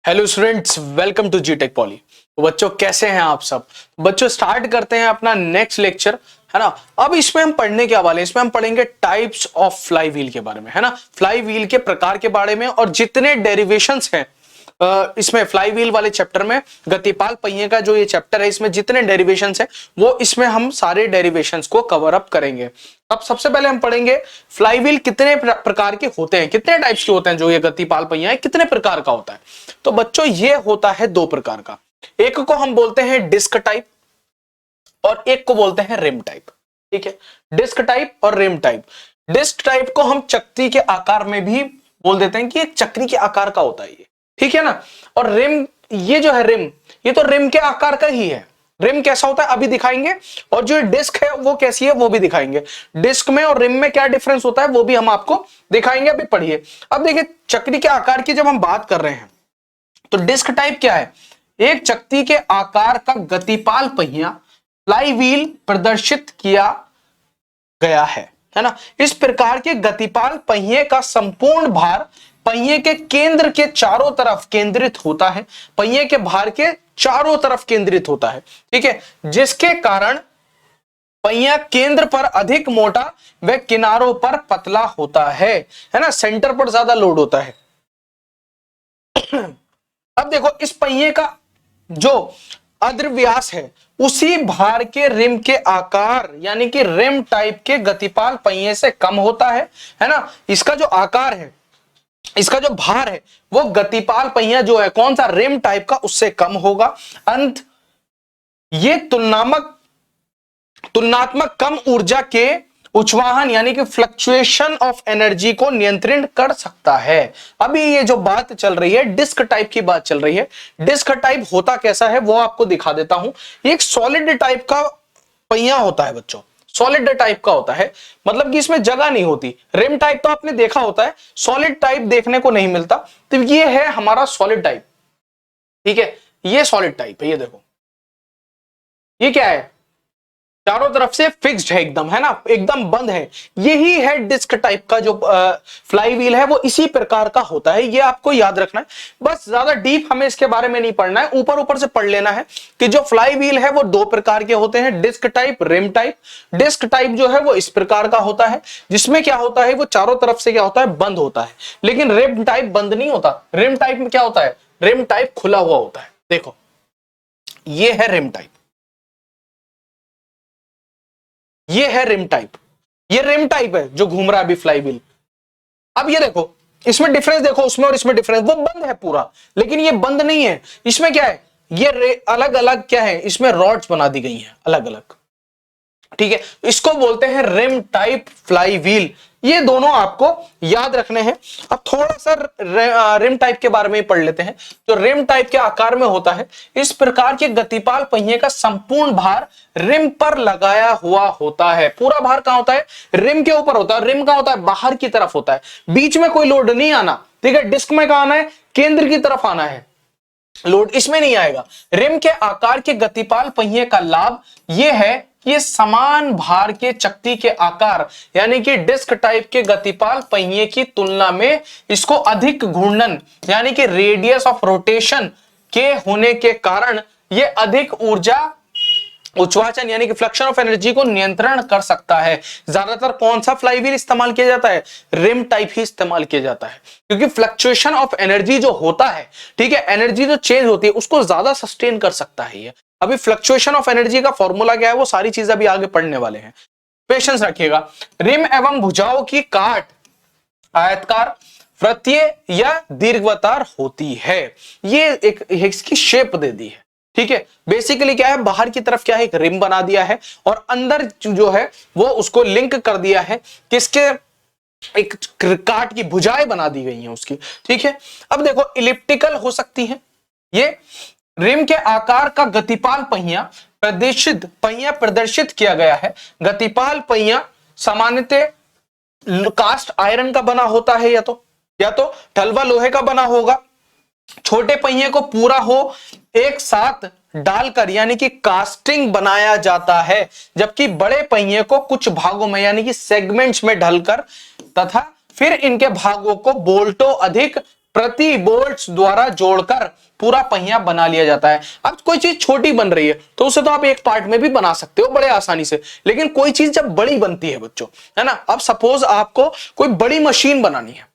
Hello students, welcome to G tech poly. तो बच्चों कैसे हैं आप सब। बच्चों स्टार्ट करते हैं अपना नेक्स्ट लेक्चर, है ना। अब इसमें हम पढ़ने क्या वाले हैं, इसमें हम पढ़ेंगे टाइप्स ऑफ फ्लाई व्हील के बारे में, है ना। फ्लाई व्हील के प्रकार के बारे में और जितने डेरिवेशंस हैं इसमें फ्लाई व्हील वाले चैप्टर में, गतिपाल पहिए का जो ये चैप्टर है इसमें जितने डेरिवेशंस हैं वो इसमें हम सारे डेरिवेशंस को कवर अप करेंगे। अब सबसे पहले हम पढ़ेंगे फ्लाई व्हील कितने प्रकार के होते हैं, कितने टाइप्स के होते हैं। जो ये गतिपाल पहिया है कितने प्रकार का होता है। तो बच्चों ये होता है दो प्रकार का, एक को हम बोलते हैं डिस्क टाइप और एक को बोलते हैं रिम टाइप। ठीक है, डिस्क टाइप और रिम टाइप। डिस्क टाइप को हम चक्री के आकार में भी बोल देते हैं कि एक चक्री के आकार का होता है ये, ठीक है ना। और रिम, ये जो है रिम, ये तो रिम के आकार का ही है। रिम कैसा होता है अभी दिखाएंगे, और जो डिस्क है वो कैसी है वो भी दिखाएंगे। डिस्क में और रिम में क्या डिफरेंस होता है वो भी हम आपको दिखाएंगे। अभी पढ़िए। अब देखिए चक्री के आकार की जब हम बात कर रहे हैं तो डिस्क टाइप क्या है, एक चक्री के आकार का गतिपाल पहिया फ्लाई व्हील प्रदर्शित किया गया है ना। इस प्रकार के गतिपाल पहिए का संपूर्ण भार पहिए के केंद्र के चारों तरफ केंद्रित होता है, पहिए के भार के चारों तरफ केंद्रित होता है। ठीक है, जिसके कारण पहिया केंद्र पर अधिक मोटा व किनारों पर पतला होता है ना। सेंटर पर ज्यादा लोड होता है। अब देखो इस पहिए का जो अद्रव्यास है उसी भार के रिम के आकार यानी कि रिम टाइप के गतिपाल पहिए से कम होता है ना। इसका जो आकार है, इसका जो भार है वो गतिपाल पहिया जो है कौन सा, रिम टाइप का, उससे कम होगा। अंत ये तुलनात्मक कम ऊर्जा के उच्चवाहन यानी कि फ्लक्चुएशन ऑफ एनर्जी को नियंत्रित कर सकता है। अभी ये जो बात चल रही है डिस्क टाइप की बात चल रही है। डिस्क टाइप होता कैसा है वो आपको दिखा देता हूं। एक सॉलिड टाइप का पहिया होता है बच्चों, सॉलिड टाइप का होता है, मतलब कि इसमें जगह नहीं होती। रिम टाइप तो आपने देखा होता है, सॉलिड टाइप देखने को नहीं मिलता। तो ये है हमारा सॉलिड टाइप। ठीक है, ये सॉलिड टाइप है। ये देखो ये क्या है, चारों तरफ से फिक्स्ड है एकदम, है ना, एकदम बंद है। यही है डिस्क टाइप का जो फ्लाई व्हील है वो इसी प्रकार का होता है। ये आपको याद रखना है, बस ज्यादा डीप हमें इसके बारे में नहीं पढ़ना है, ऊपर ऊपर से पढ़ लेना है कि जो फ्लाई व्हील है वो दो प्रकार के होते हैं, disc type, rim type. Disc type जो है वो इस प्रकार का होता है जिसमें क्या होता है वो चारों तरफ से क्या होता है, बंद होता है। लेकिन रिम टाइप बंद नहीं होता। रिम टाइप में क्या होता है, रिम टाइप खुला हुआ होता है। देखो ये है रिम टाइप, ये है रिम टाइप। ये रिम टाइप है जो घूम रहा है अभी फ्लाई व्हील। अब ये देखो इसमें डिफरेंस देखो, उसमें और इसमें डिफरेंस। वो बंद है पूरा, लेकिन ये बंद नहीं है। इसमें क्या है, ये अलग अलग क्या है, इसमें रॉड्स बना दी गई हैं अलग अलग। ठीक है, इसको बोलते हैं रिम टाइप फ्लाई व्हील। ये दोनों आपको याद रखने हैं। अब थोड़ा सा रिम टाइप के बारे में पढ़ लेते हैं। जो रिम टाइप के आकार में होता है, इस प्रकार के गतिपाल पहिए का संपूर्ण भार रिम पर लगाया हुआ होता है। पूरा भार कहां होता है, रिम के ऊपर होता है। रिम कहां होता है, बाहर की तरफ होता है, बीच में कोई लोड नहीं आना। ठीक है, डिस्क में कहां आना है, केंद्र की तरफ आना है, लोड इसमें नहीं आएगा। रिम के आकार के गतिपाल पहिए का लाभ यह है, ये समान भार के चक्री के आकार यानी कि डिस्क टाइप के गतिपाल पहिए की तुलना में इसको अधिक घूर्णन यानी कि रेडियस ऑफ रोटेशन के होने के कारण ये अधिक ऊर्जा उच्चवाचन यानी कि फ्लक्शन ऑफ एनर्जी को नियंत्रण कर सकता है। ज्यादातर कौन सा फ्लाई व्हील इस्तेमाल किया जाता है, रिम टाइप ही इस्तेमाल किया जाता है, क्योंकि फ्लक्चुएशन ऑफ एनर्जी जो होता है, ठीक है, एनर्जी जो चेंज होती है उसको ज्यादा सस्टेन कर सकता है ये। अभी फ्लक्चुएशन ऑफ एनर्जी का फॉर्मूला क्या है वो सारी चीजें अभी आगे पढ़ने वाले हैं, पेशेंस रखिएगा। रिम एवं भुजाओं की काट आयताकार, वृत्तीय या दीर्घवतार होती है। ये एक इसकी शेप दे दी है। ठीक है, बेसिकली क्या है, बाहर की तरफ क्या है, एक रिम बना दिया है और अंदर जो है वो उसको लिंक कर दिया है किसके, एक काट की भुजाएं बना दी गई हैं उसकी। ठीक है, अब देखो इलिप्टिकल हो सकती है। ये रिम के आकार का गतिपाल पहिया प्रदर्शित किया गया है। गतिपाल पहिया सामान्यतः कास्ट आयरन का बना होता है या तो ठलवा लोहे का बना होगा। छोटे पहिए को पूरा हो एक साथ डालकर यानी कि कास्टिंग बनाया जाता है, जबकि बड़े पहिए को कुछ भागों में यानी कि सेगमेंट्स में ढलकर तथा फिर इनके भागों को बोल्टों अधिक प्रति बोल्ट्स द्वारा जोड़कर पूरा पहिया बना लिया जाता है। अब कोई चीज छोटी बन रही है तो उसे तो आप एक पार्ट में भी बना सकते हो बड़े आसानी से, लेकिन कोई चीज जब बड़ी बनती है बच्चों, है ना, अब सपोज आपको कोई बड़ी मशीन बनानी है,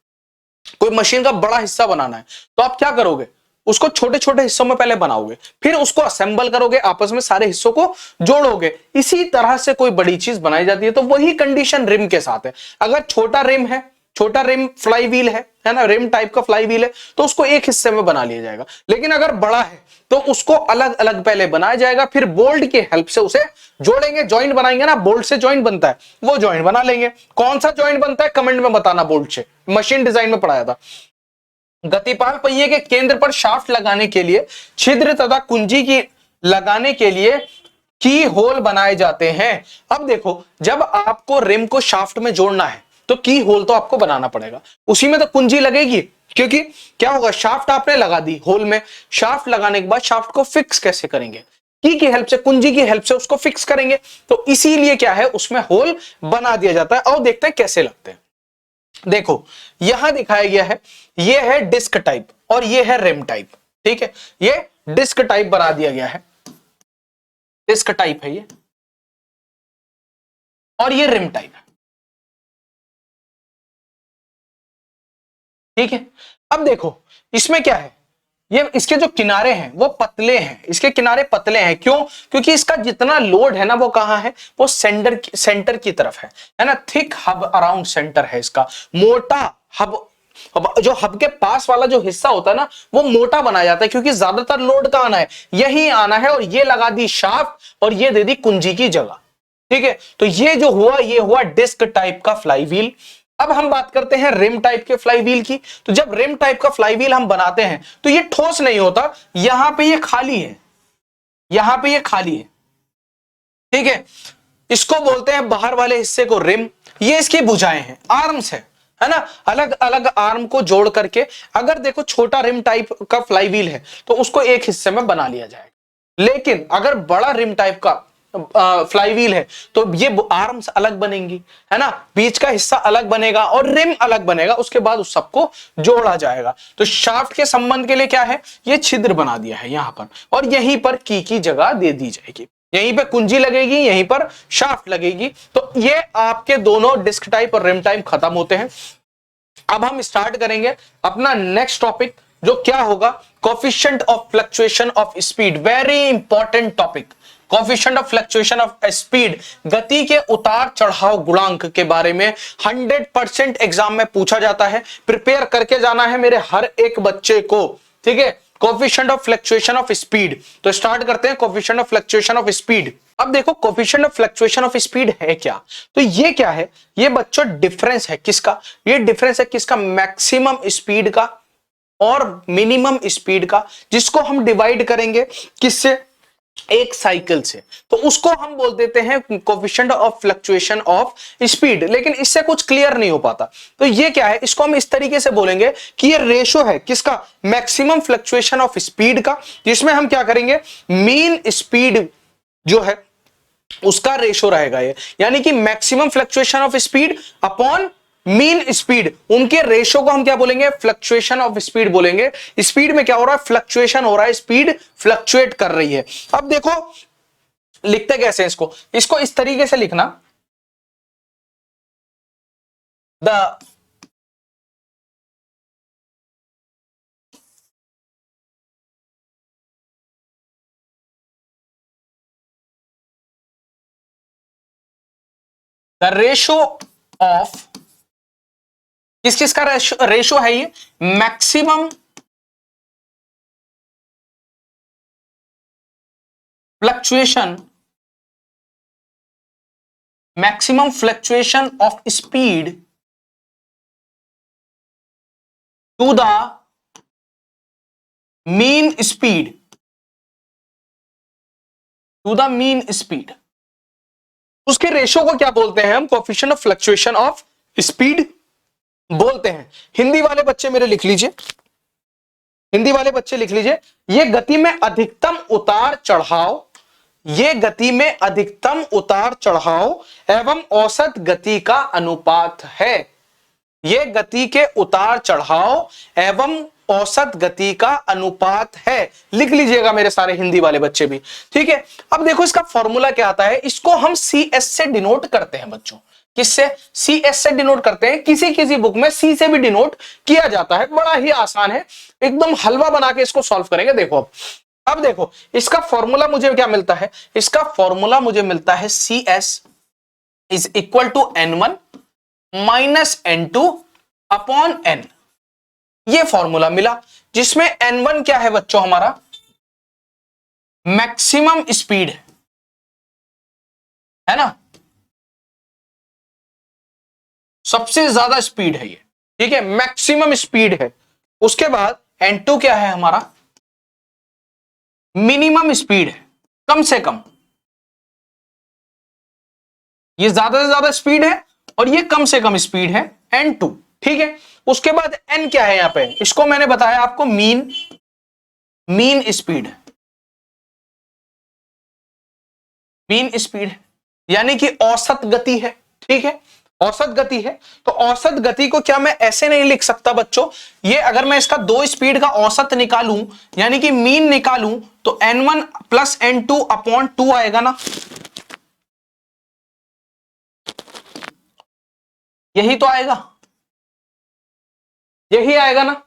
कोई मशीन का बड़ा हिस्सा बनाना है, तो आप क्या करोगे, उसको छोटे छोटे हिस्सों में पहले बनाओगे, फिर उसको असेंबल करोगे, आपस में सारे हिस्सों को जोड़ोगे। इसी तरह से कोई बड़ी चीज बनाई जाती है। तो वही कंडीशन रिम के साथ है। अगर छोटा रिम है, छोटा रिम फ्लाई व्हील है ना, रिम टाइप का फ्लाई व्हील है, तो उसको एक हिस्से में बना लिया जाएगा। लेकिन अगर बड़ा है तो उसको अलग अलग पहले बनाया जाएगा, फिर बोल्ट की हेल्प से उसे जोड़ेंगे, जॉइंट बनाएंगे ना, बोल्ट से जॉइंट बनता है, वो जॉइंट बना लेंगे। कौन सा जॉइंट बनता है कमेंट में बताना, बोल्ट से, मशीन डिजाइन में पढ़ाया था। गतिपाल पहिए के केंद्र पर शाफ्ट लगाने के लिए छिद्र तथा कुंजी की लगाने के लिए की होल बनाए जाते हैं। अब देखो, जब आपको रिम को शाफ्ट में जोड़ना है तो की होल तो आपको बनाना पड़ेगा, उसी में तो कुंजी लगेगी, क्योंकि क्या होगा, शाफ्ट आपने लगा दी होल में, शाफ्ट लगाने के बाद शाफ्ट को फिक्स कैसे करेंगे, की हेल्प से, कुंजी की हेल्प से उसको फिक्स करेंगे। तो इसीलिए क्या है, उसमें होल बना दिया जाता है। और देखते हैं कैसे लगते हैं। देखो यहां दिखाया गया है, ये है डिस्क टाइप और ये है रिम टाइप, ठीक है, ये डिस्क टाइप बना दिया गया है, डिस्क टाइप है ये, और ये रिम टाइप है, ठीक है। अब देखो इसमें क्या है, ये इसके जो किनारे हैं वो पतले हैं, इसके किनारे पतले हैं, क्यों, क्योंकि इसका जितना लोड है ना वो कहां है, वो सेंटर की तरफ है ना, थिक हब अराउंड सेंटर है इसका, मोटा हब, जो हब के पास वाला जो हिस्सा होता है ना वो मोटा बनाया जाता है, क्योंकि ज्यादातर लोड का आना है, यही आना है, और ये लगा दी शाफ्ट और ये दे दी कुंजी की जगह, ठीक है। तो ये जो हुआ, ये हुआ डिस्क टाइप का फ्लाई व्हील। अब हम बात करते हैं रिम टाइप के फ्लाई व्हील की। तो जब रिम टाइप का फ्लाई व्हील हम बनाते हैं तो ये ठोस नहीं होता, यहां पे ये खाली है, यहां पे ये खाली है, ठीक है। इसको बोलते हैं बाहर वाले हिस्से को रिम, ये इसकी भुजाएं हैं, आर्म्स है ना, अलग अलग आर्म को जोड़ करके, अगर देखो छोटा रिम टाइप का फ्लाई व्हील है तो उसको एक हिस्से में बना लिया जाएगा, लेकिन अगर बड़ा रिम टाइप का फ्लाई व्हील है तो ये आर्म्स अलग बनेंगी, है ना, बीच का हिस्सा अलग बनेगा और रिम अलग बनेगा, उसके बाद उस सबको जोड़ा जाएगा। तो शाफ्ट के संबंध के लिए क्या है, ये छिद्र बना दिया है यहां पर, और यहीं पर की जगह दे दी जाएगी, यहीं पे कुंजी लगेगी, यहीं पर शाफ्ट लगेगी। तो ये आपके दोनों डिस्क टाइप और रिम टाइप खत्म होते हैं। अब हम स्टार्ट करेंगे अपना नेक्स्ट टॉपिक, जो क्या होगा, coefficient of fluctuation of speed, very important topic, coefficient of fluctuation of speed, गति के उतार चढ़ाव गुणांक के बारे में 100% एग्जाम में पूछा जाता है, प्रिपेयर करके जाना है मेरे हर एक बच्चे को, ठीक है। Coefficient of fluctuation of speed, तो स्टार्ट करते हैं coefficient of fluctuation of speed. अब देखो coefficient of fluctuation of speed है क्या, तो ये क्या है, ये बच्चों डिफरेंस है किसका, ये डिफरेंस है किसका, मैक्सिमम स्पीड का और मिनिमम स्पीड का, जिसको हम डिवाइड करेंगे किससे, एक साइकिल से, तो उसको हम बोल देते हैं coefficient of fluctuation of speed. लेकिन इससे कुछ क्लियर नहीं हो पाता, तो ये क्या है, इसको हम इस तरीके से बोलेंगे कि ये रेशो है किसका, मैक्सिमम फ्लक्चुएशन ऑफ स्पीड का, जिसमें हम क्या करेंगे, मीन स्पीड जो है उसका रेशो रहेगा ये, यानी कि maximum fluctuation of speed upon mean speed, उनके रेशो को हम क्या बोलेंगे, फ्लक्चुएशन ऑफ स्पीड बोलेंगे। स्पीड में क्या हो रहा है, फ्लक्चुएशन हो रहा है, स्पीड फ्लक्चुएट कर रही है। अब देखो लिखते कैसे इसको, इसको इस तरीके से लिखना, द रेशो ऑफ, किस किस का रेशो है ये, maximum fluctuation, maximum fluctuation of speed to the mean speed, to the mean speed, उसके रेशो को क्या बोलते हैं हम, coefficient of fluctuation of speed बोलते हैं। हिंदी वाले बच्चे मेरे लिख लीजिए, हिंदी वाले बच्चे लिख लीजिए, ये गति में अधिकतम उतार चढ़ाव, ये गति में अधिकतम उतार चढ़ाव एवं औसत गति का अनुपात है, ये गति के उतार चढ़ाव एवं औसत गति का अनुपात है। लिख लीजिएगा मेरे सारे हिंदी वाले बच्चे भी, ठीक है। अब देखो इसका फॉर्मूला क्या आता है, इसको हम CS से डिनोट करते हैं बच्चों। किससे? CS से डिनोट करते हैं। किसी किसी बुक में C से भी डिनोट किया जाता है। बड़ा ही आसान है, एकदम हलवा बना के इसको सॉल्व करेंगे। देखो अब देखो इसका फॉर्मूला मुझे क्या मिलता है, इसका फॉर्मूला मुझे मिलता है CS is equal to N1 minus N2 upon N। ये फॉर्मूला मिला जिसमें N1 क्या है बच्चों, हमारा मैक्सिमम स्पीड है ना, सबसे ज्यादा स्पीड है ये, ठीक है, मैक्सिमम स्पीड है। उसके बाद N2 क्या है हमारा, मिनिमम स्पीड है, कम से कम। ये ज्यादा से ज्यादा स्पीड है और ये कम से कम स्पीड है N2, ठीक है। उसके बाद N क्या है यहां पे, इसको मैंने बताया आपको मीन स्पीड, मीन स्पीड यानी कि औसत गति है, ठीक है, औसत गति है। तो औसत गति को क्या मैं ऐसे नहीं लिख सकता बच्चों, ये अगर मैं इसका दो स्पीड का औसत निकालूं यानी कि मीन निकालूं तो N1 प्लस N2 अपॉन 2 आएगा ना, यही तो आएगा, यही आएगा ना,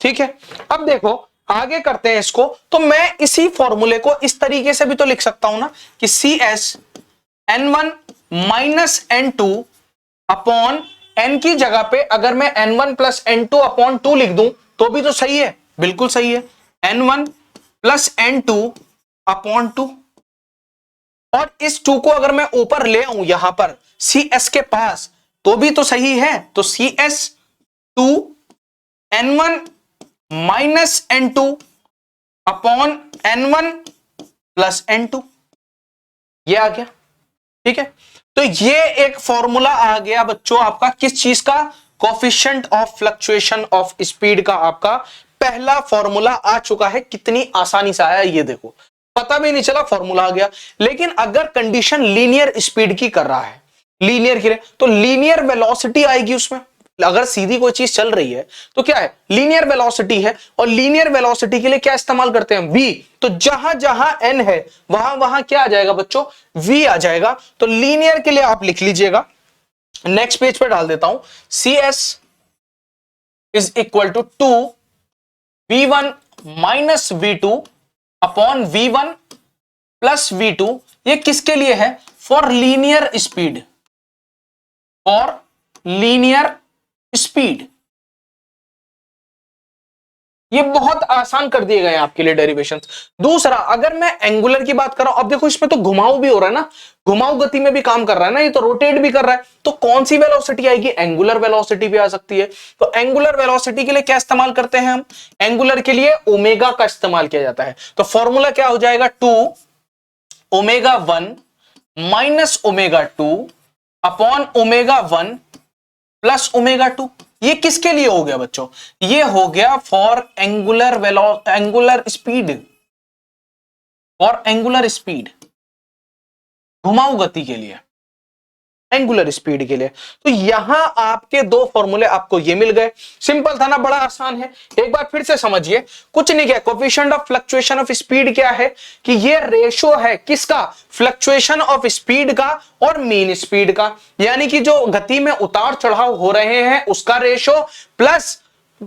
ठीक है। अब देखो आगे करते हैं इसको, तो मैं इसी फॉर्मूले को इस तरीके से भी तो लिख सकता हूं ना कि CS N1 minus N2 upon N की जगह पे अगर मैं N1 प्लस N2 अपॉन 2 लिख दूं तो भी तो सही है, बिल्कुल सही है। N1 प्लस N2 अपॉन 2, और इस 2 को अगर मैं ऊपर ले आऊं यहां पर CS के पास तो भी तो सही है। तो CS 2 N1 minus N2 upon N1 plus N2, ये आ गया, ठीक है। तो ये एक फॉर्मूला आ गया बच्चों आपका किस चीज का, coefficient of fluctuation of speed का आपका पहला फॉर्मूला आ चुका है। कितनी आसानी से आया ये देखो, पता भी नहीं चला फॉर्मूला आ गया। लेकिन अगर कंडीशन लीनियर स्पीड की कर रहा है, लीनियर की तो लीनियर वेलोसिटी आएगी उसमें। अगर सीधी कोई चीज चल रही है तो क्या है, लीनियर वेलोसिटी है, और लीनियर वेलोसिटी के लिए क्या इस्तेमाल करते हैं, v। तो जहां जहां n है वहां वहां क्या आ जाएगा बच्चों, v आ जाएगा। तो लीनियर के लिए आप लिख लीजिएगा, नेक्स्ट पेज पे डाल देता हूं, CS is equal to 2 v1 minus v2 upon v1 plus v2। ये किसके लिए है, for linear speed, for linear speed. ये बहुत आसान कर दिए गए आपके लिए डेरिवेशंस। दूसरा अगर मैं एंगुलर की बात कर रहा हूं, अब देखो इसमें तो घुमाव भी हो रहा है ना, घुमाव गति में भी काम कर रहा है ना, ये तो रोटेट भी कर रहा है। तो कौन सी वेलोसिटी आएगी, एंगुलर वेलोसिटी भी आ सकती है। तो एंगुलर वेलोसिटी के लिए क्या इस्तेमाल करते हैं हम, एंगुलर के लिए ओमेगा का इस्तेमाल किया जाता है। तो फॉर्मूला क्या हो जाएगा, 2 omega 1 minus omega 2 upon omega 1 plus omega 2। ये किसके लिए हो गया बच्चों, ये हो गया for angular speed, for angular speed, घुमाऊ गति के लिए, एंगुलर स्पीड के लिए। तो यहां आपके दो फॉर्मूले आपको ये मिल गए। सिंपल था ना, बड़ा आसान है। एक बार फिर से समझिए, कुछ नहीं किया। Coefficient of fluctuation of speed क्या है कि ये रेशो है किसका, फ्लक्चुएशन ऑफ स्पीड का और मीन स्पीड का, यानी कि जो गति में उतार चढ़ाव हो रहे हैं उसका रेशो प्लस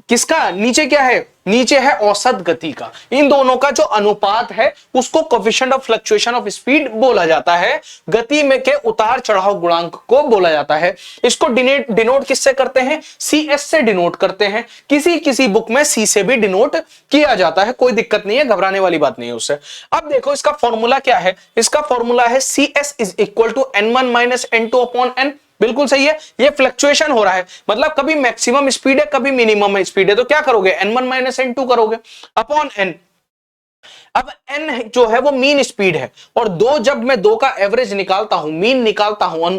किसका, नीचे क्या है, नीचे है औसत गति का। इन दोनों का जो अनुपात है उसको coefficient of fluctuation of speed बोला जाता है, गति में के उतार चढ़ाव गुणांक को बोला जाता है। इसको डिनोट किससे करते हैं, CS से डिनोट करते हैं। किसी किसी बुक में C से भी डिनोट किया जाता है, कोई दिक्कत नहीं है, घबराने वाली बात नहीं है उससे। अब देखो इसका फॉर्मूला क्या है, इसका फॉर्मूला है CS is equal to N1 minus N2 upon N। बिल्कुल सही है, ये फ्लक्चुएशन हो रहा है, मतलब कभी मैक्सिमम स्पीड है कभी मिनिमम स्पीड है, तो क्या करोगे, N1 माइनस N2 करोगे अपॉन N। अब N जो है वो मीन स्पीड है, और जब मैं दो का एवरेज निकालता हूं, मीन निकालता हूं,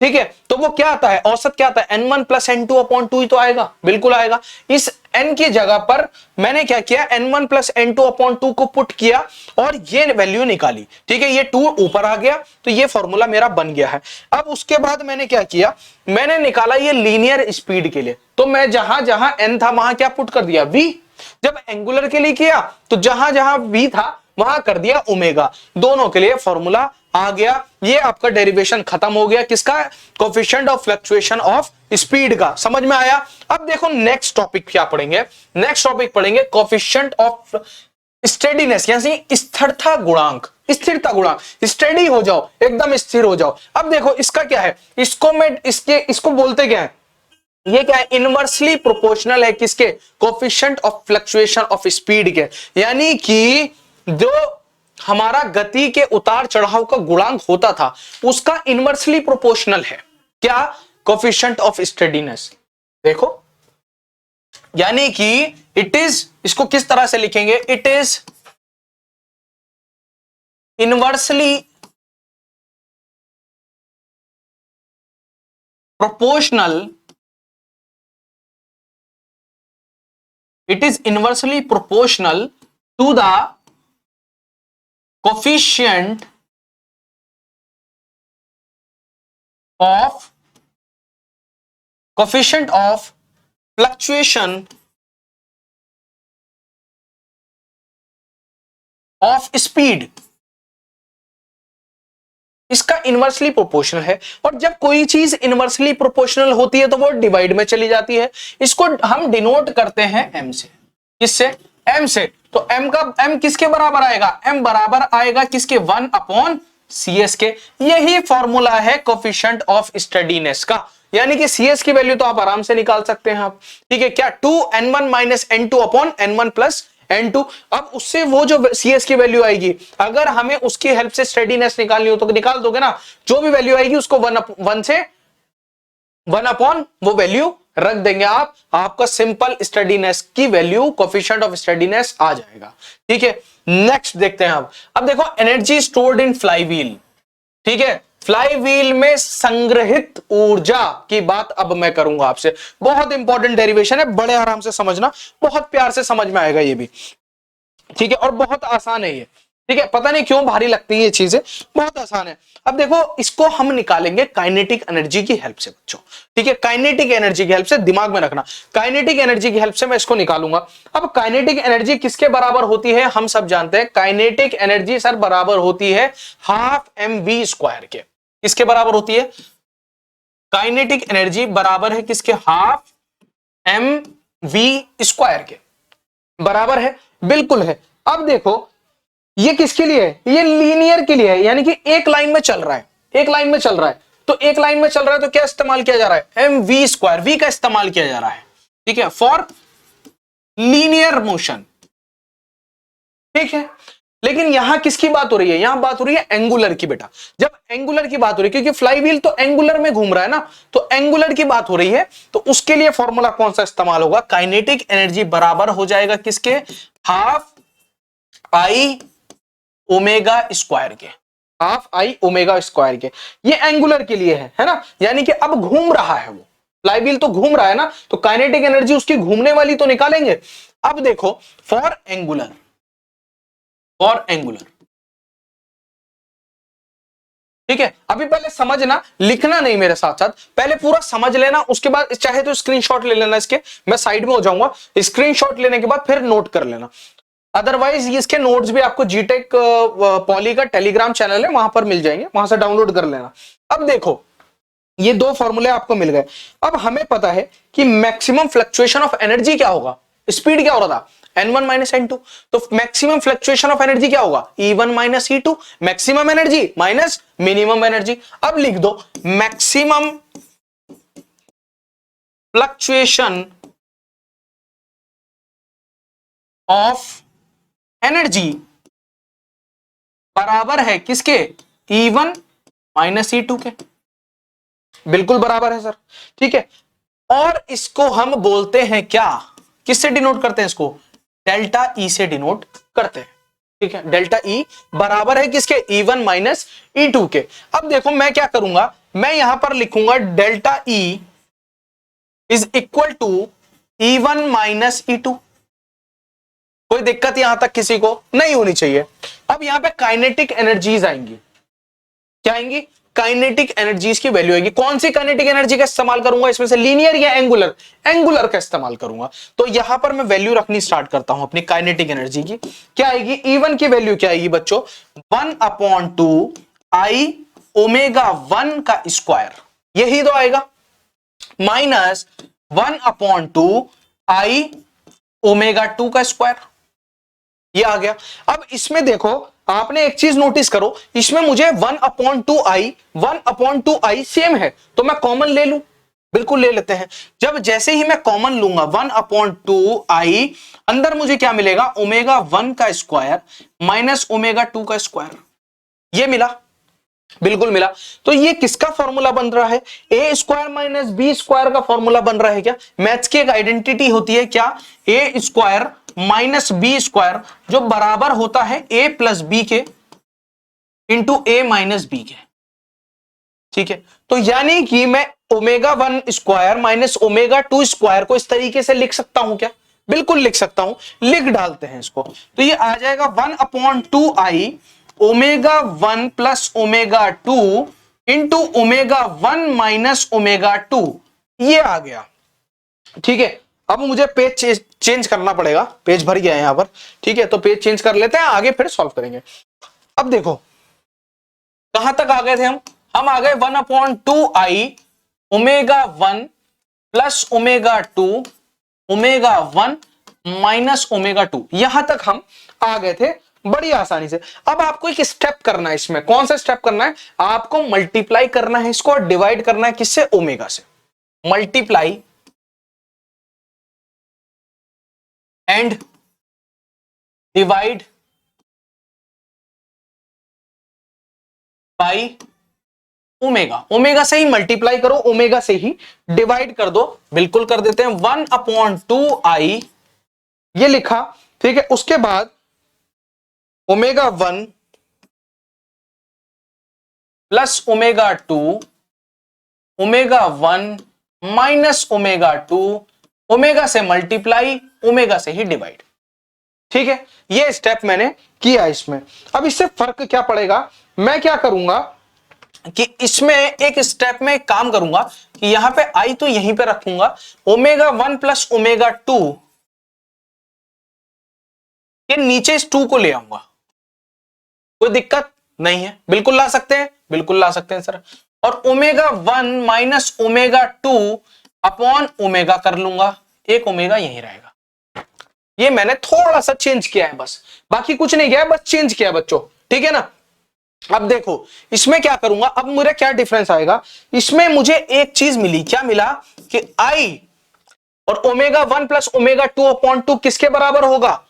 ठीक है, तो वो क्या आता है, औसत क्या आता है, N1 प्लस N2 अपॉन 2 ही तो आएगा, बिल्कुल आएगा। इस n की जगह पर मैंने क्या किया, n1 प्लस n2 अपॉन 2 को पुट किया और ये वैल्यू निकाली। ठीक है, ये 2 ऊपर आ गया तो ये फॉर्मूला मेरा बन गया है। अब उसके बाद मैंने क्या किया, मैंने निकाला ये लीनियर स्पीड के लिए, तो मैं जहां जहां n था वहां क्या पुट कर दिया, v। जब एंगुलर के लिए किया तो जहां जहां v था वहां कर दिया ओमेगा। दोनों के लिए फॉर्मूला आ गया। ये आपका डेरिवेशन खत्म हो गया किसका, coefficient of fluctuation of speed का। समझ में आया। अब देखो नेक्स्ट टॉपिक क्या पढ़ेंगे, नेक्स्ट टॉपिक पढ़ेंगे कोफिशिएंट ऑफ स्टेडीनेस, यानी स्थिरता गुणांक। स्थिरता गुणांक, स्टेडी हो जाओ, एकदम स्थिर हो जाओ। अब देखो इसका क्या है, इसको मैं इसको बोलते क्या है, ये क्या है, इनवर्सली प्रोपोर्शनल है किसके, coefficient of fluctuation of speed के। यानी कि जो हमारा गति के उतार चढ़ाव का गुणांक होता था उसका इनवर्सली प्रोपोर्शनल है क्या, कोफिशिएंट ऑफ स्टेडीनेस। देखो यानी कि इट इज, इसको किस तरह से लिखेंगे, it is inversely proportional, it is inversely proportional to the coefficient of fluctuation of speed। इसका इनवर्सली प्रोपोर्शनल है, और जब कोई चीज इनवर्सली प्रोपोर्शनल होती है तो वो डिवाइड में चली जाती है। इसको हम डिनोट करते हैं m से। किससे, m से। तो m का m किसके बराबर आएगा, m बराबर आएगा किसके, 1 अपॉन cs के। यही फॉर्मूला है कोफिशिएंट ऑफ स्टेडीनेस का। यानी कि cs की वैल्यू तो आप आराम से निकाल सकते हैं आप। ठीक है, क्या 2n1 minus n2 upon n1 plus n2। अब उससे वो जो cs की वैल्यू आएगी, अगर हमें उसकी हेल्प से स्टेडीनेस निकालनी हो तो निकाल दोगे ना। जो भी वैल्यू आएगी उसको 1 से 1 अपॉन वो वैल्यू रख देंगे आप, आपका सिंपल स्टेडीनेस की वैल्यू, कोफिशिएंट ऑफ स्टेडीनेस आ जाएगा। ठीक है, नेक्स्ट देखते हैं। अब देखो एनर्जी स्टोर्ड इन फ्लाईव्हील। ठीक है, फ्लाईव्हील में संग्रहित ऊर्जा की बात अब मैं करूंगा आपसे। बहुत इंपॉर्टेंट डेरिवेशन है, बड़े आराम से समझना, बहुत प्यार से समझ में आएगा ये भी। ठीक है, और बहुत आसान है ये। ठीक है, पता नहीं क्यों भारी लगती है ये चीजें, बहुत आसान है। अब देखो इसको हम निकालेंगे काइनेटिक एनर्जी की हेल्प से बच्चों। ठीक है, काइनेटिक एनर्जी की हेल्प से, दिमाग में रखना, काइनेटिक एनर्जी की हेल्प से मैं इसको निकालूंगा। अब काइनेटिक एनर्जी किसके बराबर होती है, हम सब जानते हैं काइनेटिक एनर्जी सर बराबर होती है हाफ mv² के। किसके बराबर होती है, काइनेटिक एनर्जी बराबर है किसके, हाफ mv² के बराबर है, बिल्कुल है। अब देखो ये किसके लिए है, ये लीनियर के लिए है, यानी कि एक लाइन में चल रहा है, एक लाइन में चल रहा है। तो एक लाइन में चल रहा है तो क्या इस्तेमाल किया जा रहा है, mv², v का इस्तेमाल किया जा रहा है। ठीक है, फॉर लीनियर मोशन। ठीक है, लेकिन यहां किसकी बात हो रही है, यहां बात हो रही है एंगुलर की बेटा। जब एंगुलर की बात हो रही है, क्योंकि फ्लाईव्हील तो एंगुलर में घूम रहा है ना, तो एंगुलर की बात हो रही है, तो उसके लिए फॉर्मूला कौन सा इस्तेमाल होगा, काइनेटिक एनर्जी बराबर हो जाएगा किसके, हाफ आई ओमेगा² के, हाफ आई ओमेगा² के। ये एंगुलर के लिए है ना, यानी कि अब घूम रहा है वो फ्लाईव्हील, तो घूम रहा है ना, तो काइनेटिक एनर्जी उसकी घूमने वाली तो निकालेंगे। अब देखो फॉर एंगुलर, फॉर एंगुलर। ठीक है, अभी पहले समझना, लिखना नहीं मेरे साथ साथ, पहले पूरा समझ लेना, उसके बाद चाहे तो स्क्रीनशॉट ले लेना इसके, मैं साइड में हो जाऊंगा। स्क्रीनशॉट लेने के बाद फिर नोट कर लेना। अदरवाइज इसके नोट्स भी आपको जीटेक पॉली का टेलीग्राम चैनल है, वहां पर मिल जाएंगे, वहां से डाउनलोड कर लेना। अब देखो ये दो फॉर्मूले आपको मिल गए। अब हमें पता है कि मैक्सिमम फ्लक्चुएशन ऑफ एनर्जी क्या होगा, स्पीड क्या हो रहा था, n1 माइनस n2। तो मैक्सिमम फ्लक्चुएशन ऑफ एनर्जी क्या होगा, E1 minus E2, maximum energy minus minimum energy. अब लिख दो मैक्सिमम फ्लक्चुएशन ऑफ एनर्जी बराबर है किसके, E1 माइनस E2 के, बिल्कुल बराबर है सर। ठीक है, और इसको हम बोलते हैं क्या, किससे डिनोट करते हैं इसको, डेल्टा E से डिनोट करते हैं। ठीक है, डेल्टा E बराबर है किसके, E1 माइनस E2 के। अब देखो मैं क्या करूंगा, मैं यहां पर लिखूंगा delta E is equal to E1 minus E2। कोई दिक्कत यहां तक किसी को नहीं होनी चाहिए। अब यहां पे काइनेटिक एनर्जीज आएंगी। क्या आएंगी? काइनेटिक एनर्जीज की वैल्यू आएगी। कौन सी काइनेटिक एनर्जी का इस्तेमाल करूंगा इसमें से, लीनियर या एंगुलर? एंगुलर का इस्तेमाल करूंगा। तो यहां पर मैं वैल्यू रखनी स्टार्ट करता हूं अपनी काइनेटिक एनर्जी की। क्या आएगी? E1 की वैल्यू क्या आएगी बच्चों? 1/2 I ओमेगा 1 का स्क्वायर, यही तो आएगा, माइनस 1/2 I ओमेगा 2 का स्क्वायर, ये आ गया। अब इसमें देखो, आपने एक चीज नोटिस करो, इसमें मुझे 1/2 I सेम है, तो मैं कॉमन ले लूं। बिल्कुल ले लेते हैं। जब जैसे ही मैं कॉमन लूंगा 1/2 I, अंदर मुझे क्या मिलेगा? ओमेगा 1 का स्क्वायर माइनस ओमेगा 2 का स्क्वायर, ये मिला। बिल्कुल मिला। तो ये किसका फॉर्मूला बन रहा है? ए स्क्वायर माइनस बी स्क्वायर का फॉर्मूला बन रहा है। क्या मैथ्स की एक आइडेंटिटी होती है क्या? ए स्क्वायर माइनस बी स्क्वायर, जो बराबर होता है ए प्लस बी के इंटू ए माइनस बी के। ठीक है, तो यानी कि मैं omega 1 square minus omega 2 square को इस तरीके से लिख सकता हूं क्या? बिल्कुल लिख सकता हूं। लिख डालते हैं इसको, तो ये आ जाएगा 1/2 I omega 1 plus omega 2 into omega 1 minus omega 2, ये आ गया। ठीक है, अब मुझे पेज चेंज करना पड़ेगा, पेज भर गया है यहां पर। ठीक है, तो पेज चेंज कर लेते हैं, आगे फिर सॉल्व करेंगे। अब देखो कहां तक आ गए थे हम आ गए 1/2 I omega 1 plus omega 2 omega 1 minus omega 2, यहां तक हम आ गए थे बड़ी आसानी से। अब आपको एक स्टेप करना है इसमें। कौन सा स्टेप करना है? आपको मल्टीप्लाई करना है इसको और डिवाइड करना है किससे? ओमेगा से। Multiply and divide by omega. Omega से ही मल्टीप्लाई करो, ओमेगा से ही डिवाइड कर दो। बिल्कुल कर देते हैं। 1/2 I ये लिखा। ठीक है, उसके बाद omega 1 plus omega 2 omega 1 minus omega 2, omega से मल्टीप्लाई, ओमेगा से ही डिवाइड। ठीक है, ये स्टेप मैंने किया इसमें। अब इससे फर्क क्या पड़ेगा? मैं क्या करूंगा कि इसमें एक स्टेप में एक काम करूंगा कि यहां पे I तो यहीं पे रखूंगा, ओमेगा 1 प्लस ओमेगा 2 के नीचे इस 2 को ले आऊंगा। कोई दिक्कत नहीं है, बिल्कुल ला सकते हैं, बिल्कुल ला सकते हैं सर। और omega 1 minus omega 2 upon omega कर लूंगा, एक ओमेगा यहीं रहेगा। ये मैंने थोड़ा सा चेंज किया है बस, बाकी कुछ नहीं किया है, बस चेंज किया है बच्चों। ठीक है ना? अब देखो इसमें क्या करूंगा, अब मेरा क्या डिफरेंस आएगा? इसमें मुझे एक चीज मिली। क्या मिला? कि I और ओमेगा 1 प्लस ओमेगा 2 अपॉन 2 किसके बराबर होगा?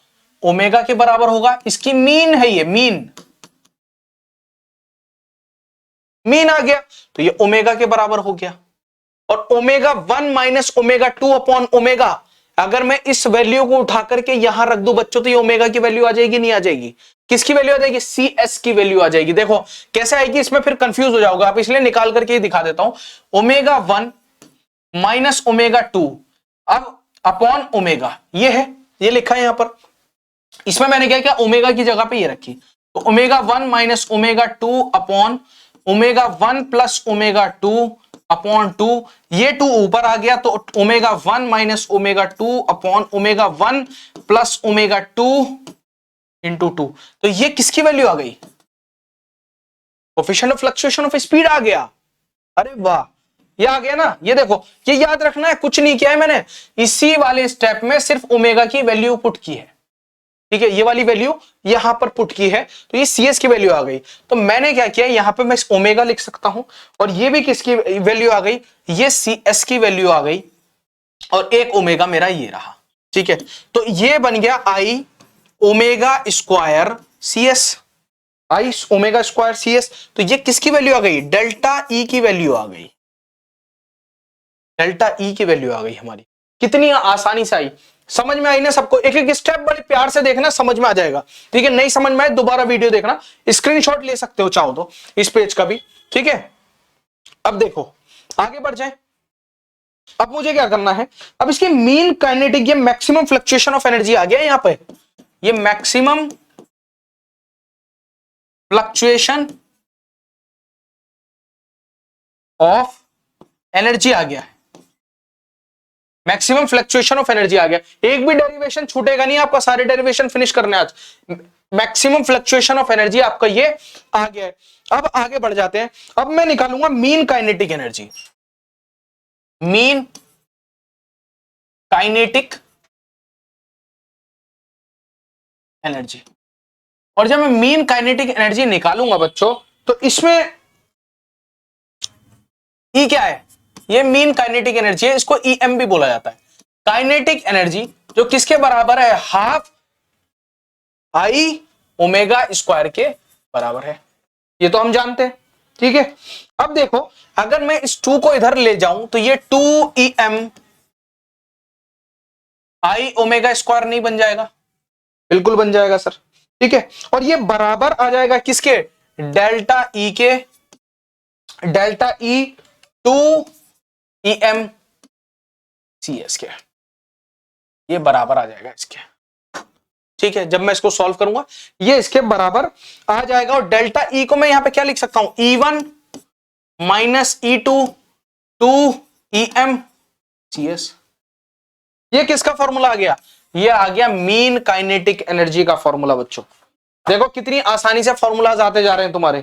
ओमेगा के बराबर होगा। इसकी मीन है, ये मीन आ गया, तो ये ओमेगा के बराबर हो गया। और omega 1 minus omega 2 upon omega, अगर मैं इस वैल्यू को उठा करके यहां रख दूं बच्चों, तो ये ओमेगा की वैल्यू आ जाएगी, नहीं आ जाएगी? किसकी वैल्यू आ जाएगी? CS की वैल्यू आ जाएगी। देखो कैसे आएगी, इसमें फिर कंफ्यूज हो जाओगे आप, इसलिए निकाल करके ही दिखा देता हूं। ओमेगा 1 माइनस ओमेगा 2 अब अपॉन ओमेगा, ये है, ये लिखा है यहां पर। इसमें मैंने क्या किया? ओमेगा की जगह पे ये रखी, तो omega 1 minus omega 2 upon omega 1 plus omega 2 upon 2, ये 2 ऊपर आ गया, तो omega 1 minus omega 2 upon omega 1 plus omega 2 into 2। तो ये किसकी वैल्यू आ गई? Coefficient of fluctuation of speed आ गया। अरे वाह, ये आ गया ना? ये देखो, ये याद रखना है, कुछ नहीं किया है मैंने, इसी वाले स्टेप में सिर्फ ओमेगा की वैल्यू पुट की है। ठीक है, ये वाली वैल्यू यहां पर पुट की है, तो ये CS की वैल्यू आ गई। तो मैंने क्या किया, यहां पे मैं ओमेगा लिख सकता हूं, और ये भी किसकी वैल्यू आ गई? ये CS की वैल्यू आ गई, और एक ओमेगा मेरा ये रहा। ठीक है, तो ये बन गया I omega square CS, I omega square CS। तो ये किसकी वैल्यू आ गई? डेल्टा E की वैल्यू आ गई। डेल्टा E की वैल्यू आ गई हमारी। कितनी आसानी से आई, समझ में आई ना सबको? एक एक स्टेप बड़े प्यार से देखना, समझ में आ जाएगा। ठीक है, नहीं समझ में आए दोबारा वीडियो देखना, स्क्रीनशॉट ले सकते हो चाहो तो इस पेज का भी। ठीक है, अब देखो आगे बढ़ जाए। अब मुझे क्या करना है, अब इसकी मीन काइनेटिक, ये मैक्सिमम फ्लक्चुएशन ऑफ एनर्जी आ गया यहां पे, ये मैक्सिमम फ्लक्चुएशन ऑफ एनर्जी आ गया है, मैक्सिमम फ्लक्चुएशन ऑफ एनर्जी आ गया। एक भी डेरिवेशन छूटेगा नहीं आपका, सारे डेरिवेशन फिनिश करने आज। मैक्सिमम फ्लक्चुएशन ऑफ एनर्जी आपका ये आ गया है। अब आगे बढ़ जाते हैं, अब मैं निकालूंगा mean kinetic energy, mean kinetic energy. और जब मैं मीन काइनेटिक एनर्जी निकालूंगा बच्चों, तो इसमें ई क्या है, ये मीन काइनेटिक एनर्जी है, इसको ईएम भी बोला जाता है। काइनेटिक एनर्जी जो किसके बराबर है, हाफ आई ओमेगा स्क्वायर के बराबर है, ये तो हम जानते हैं, ठीक है। अब देखो, अगर मैं इस 2 को इधर ले जाऊं तो ये 2em आई ओमेगा स्क्वायर नहीं बन जाएगा, बिल्कुल बन जाएगा सर, ठीक है। और ये बराबर आ जाएगा किसके, डेल्टा ई के, डेल्टा ई 2em cs के, ये बराबर आ जाएगा इसके, ठीक है। जब मैं इसको सॉल्व करूंगा ये इसके बराबर आ जाएगा। और डेल्टा ई को मैं यहां पे क्या लिख सकता हूं, E1 minus E2 2em cs। ये किसका फॉर्मूला आ गया, ये आ गया मीन काइनेटिक एनर्जी का फॉर्मूला। बच्चों देखो कितनी आसानी से फॉर्मूलाज आते जा रहे हैं तुम्हारे,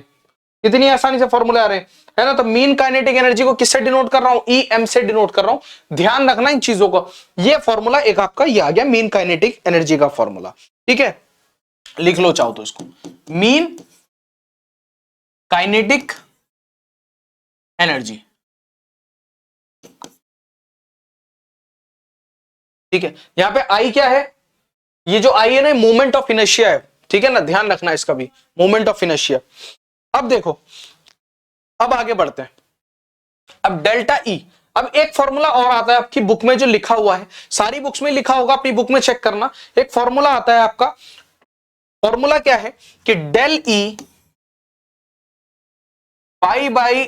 कितनी आसानी से फॉर्मूले आ रहे हैं, है ना। तो मीन काइनेटिक एनर्जी को किससे डिनोट कर रहा हूं, EM से डिनोट कर रहा हूं। ध्यान रखना इन चीजों को, ये फॉर्मूला एक आपका ये आ गया मीन काइनेटिक एनर्जी का फॉर्मूला, ठीक है। लिख लो चाहो तो इसको, मीन काइनेटिक एनर्जी, ठीक है। यहां पे आई क्या है, ये जो आई है ना, मोमेंट ऑफ इनर्शिया है, ठीक है ना, ध्यान रखना इसका भी, मोमेंट ऑफ इनर्शिया। अब देखो, अब आगे बढ़ते हैं, अब डेल्टा ई, अब एक फॉर्मूला और आता है आपकी बुक में जो लिखा हुआ है, सारी बुक्स में लिखा होगा, अपनी बुक में चेक करना। एक फॉर्मूला आता है आपका, फॉर्मूला क्या है कि डेल ई पाई बाई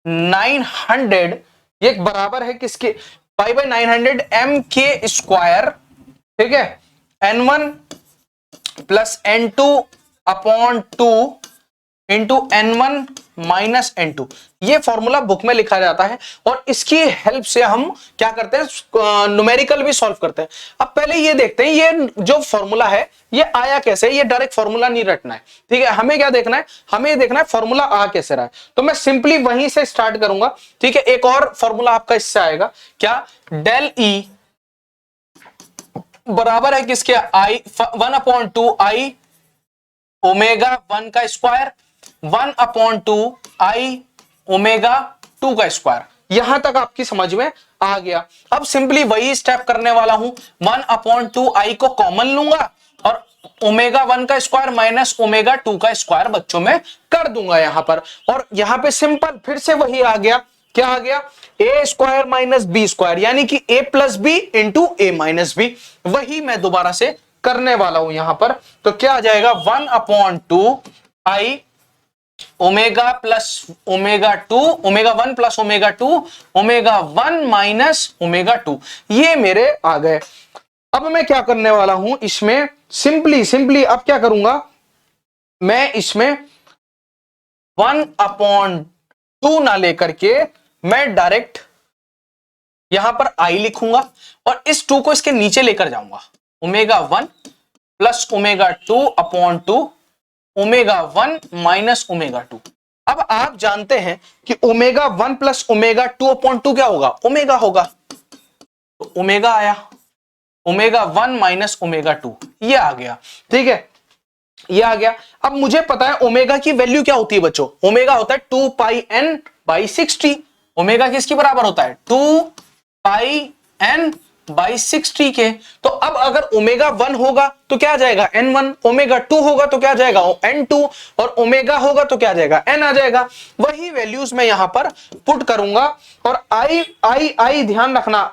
900, ये बराबर है किसके, पाई बाई 900 एम के स्क्वायर, ठीक है, N1 plus N2 upon 2 into N1 minus N2, ये फॉर्मूला बुक में लिखा जाता है। और इसकी हेल्प से हम क्या करते हैं, न्यूमेरिकल भी सॉल्व करते हैं। अब पहले ये देखते हैं, ये जो फॉर्मूला है ये आया कैसे, ये डायरेक्ट फॉर्मूला नहीं रटना है, ठीक है। हमें क्या देखना है, हमें देखना है फॉर्मूला आ कैसे रहा है। तो मैं सिंपली वहीं से स्टार्ट करूंगा, ठीक है। एक और फॉर्मूला आपका इससे आएगा, क्या, डेल ई बराबर है किसके, आई 1/2 आई ओमेगा 1 का स्क्वायर 1/2 आई ओमेगा 2 का स्क्वायर। यहां तक आपकी समझ में आ गया। अब सिंपली वही स्टेप करने वाला हूं, 1/2 आई को कॉमन लूंगा और ओमेगा 1 का स्क्वायर माइनस ओमेगा 2 का स्क्वायर बच्चों में कर दूंगा यहां पर। और यहां पे सिंपल फिर से वही आ गया, क्या आ गया, ए स्क्वायर माइनस बी स्क्वायर, यानी कि ए प्लस बी इंटू ए माइनस बी, वही मैं दोबारा से करने वाला हूं यहां पर। तो क्या आ जाएगा, 1/2 I omega plus omega 2, omega 1 plus omega 2, omega 1 minus omega 2, ये मेरे आ गए। अब मैं क्या करने वाला हूं इसमें, सिंपली अब क्या करूंगा, मैं इसमें 1/2 ना लेकर के मैं डायरेक्ट यहां पर आई लिखूंगा और इस 2 को इसके नीचे लेकर जाऊंगा, omega 1 plus omega 2/2 omega 1 minus omega 2। अब आप जानते हैं कि ओमेगा 1 प्लस ओमेगा 2/2 क्या होगा, ओमेगा होगा, तो ओमेगा आया, ओमेगा 1 माइनस ओमेगा 2 ये आ गया, ठीक है, ये आ गया। अब मुझे पता है ओमेगा की वैल्यू क्या होती है बच्चों, ओमेगा होता है 2 पाई n बाई 60। ओमेगा किसकी बराबर होता है, 2 पाई n बाई 60 के। तो अब अगर ओमेगा 1 होगा तो क्या आ जाएगा, n1, ओमेगा 2 होगा तो क्या आ जाएगा, n2, और ओमेगा होगा तो क्या आ जाएगा, n आ जाएगा। वही वैल्यूज मैं यहां पर पुट करूंगा। और आई ध्यान रखना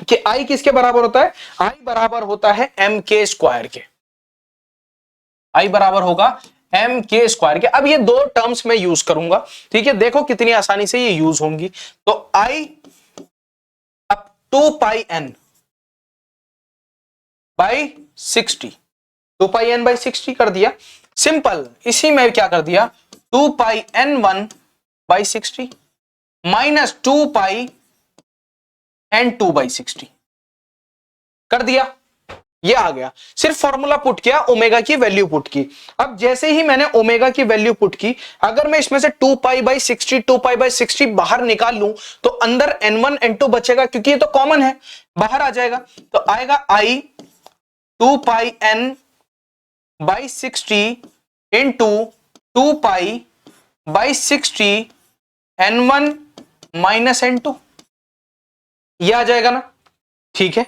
कि आई किसके बराबर होता है, आई बराबर होता है एम के स्क्वायर के, आई बराबर होगा एम के स्क्वायर के। अब ये दो टर्म्स में यूज करूंगा, ठीक है, देखो कितनी आसानी से ये यूज होंगी। तो आई 2 पाई n by 60, 2 pi n by 60 कर दिया। सिंपल, इसी में क्या कर दिया, 2 पाई n1 by 60 minus 2 pi n2 by 60 कर दिया। ये आ गया, सिर्फ फॉर्मूला पुट किया, ओमेगा की वैल्यू पुट की। अब जैसे ही मैंने ओमेगा की वैल्यू पुट की, अगर मैं इसमें से 2 पाई बाई 60 2 पाई बाई 60 बाहर निकाल लूं तो अंदर n1 n2 बचेगा, क्योंकि ये तो कॉमन है, बाहर आ जाएगा। तो आएगा i 2 pi n by 60 into 2 pi by 60 n1 minus n2, ये आ जाएगा ना। ठीक है,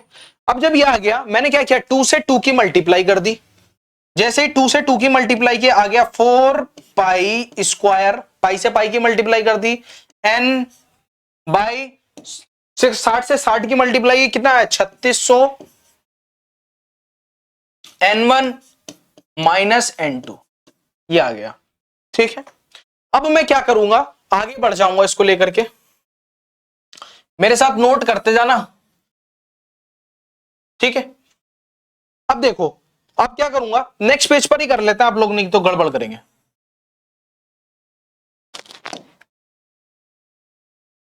अब जब ये आ गया, मैंने क्या किया, 2 से 2 की मल्टीप्लाई कर दी। जैसे ही 2 से 2 की मल्टीप्लाई किया, आ गया 4 पाई स्क्वायर, पाई से पाई की मल्टीप्लाई कर दी, n बाई 60 से 60 की मल्टीप्लाई कितना है, 3600 n1 माइनस n2, ये आ गया। ठीक है, अब मैं क्या करूंगा, आगे बढ़ जाऊंगा इसको लेकर के, मेरे साथ नोट करते जाना। ठीक है, अब देखो, अब क्या करूंगा, नेक्स्ट पेज पर ही कर लेते हैं, आप लोग नहीं तो गड़बड़ करेंगे।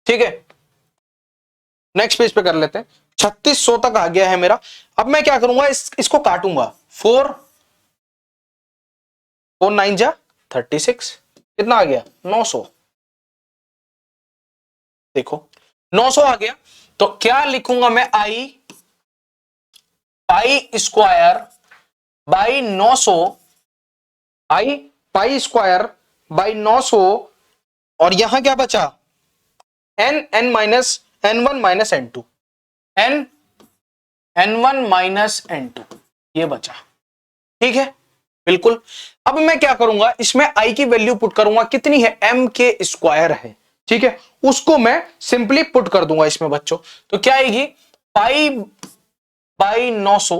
ठीक है, नेक्स्ट पेज पे कर लेते हैं। 3600 तक आ गया है मेरा। अब मैं क्या करूंगा, इसको काटूंगा, 4 4 9 जा 36, कितना आ गया, 900। देखो 900 आ गया, तो क्या लिखूंगा मैं, I pi square by 900, I pi square by 900, और यहां क्या बचा, n minus n1 minus n2, n1 minus n2, ये बचा। ठीक है, बिल्कुल। अब मैं क्या करूंगा, इसमें i की वैल्यू पुट करूंगा, कितनी है, m के स्क्वायर है। ठीक है, उसको मैं सिंपली पुट कर दूंगा इसमें बच्चों, तो क्या आएगी, pi by 900,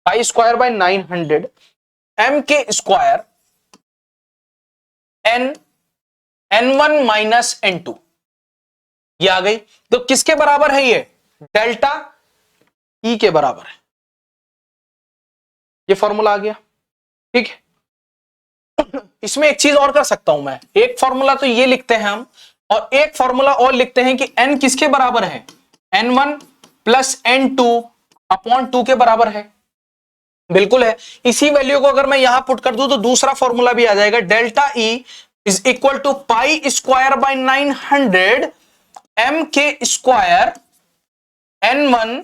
pi square by 900, m के स्क्वायर n1 माइनस n2, ये आ गई। तो किसके बराबर है ये, डेल्टा ई के बराबर है, ये फॉर्मूला आ गया। ठीक है, इसमें एक चीज और कर सकता हूं मैं, एक फॉर्मूला तो ये लिखते हैं हम, और एक फॉर्मूला और लिखते हैं कि n किसके बराबर है, n1 प्लस n2 अपॉन 2 के बराबर है। बिल्कुल है, इसी वैल्यू को अगर मैं यहां पुट कर दूं तो दूसरा फॉर्मूला भी आ जाएगा, delta E is equal to pi square by 900 m के square n1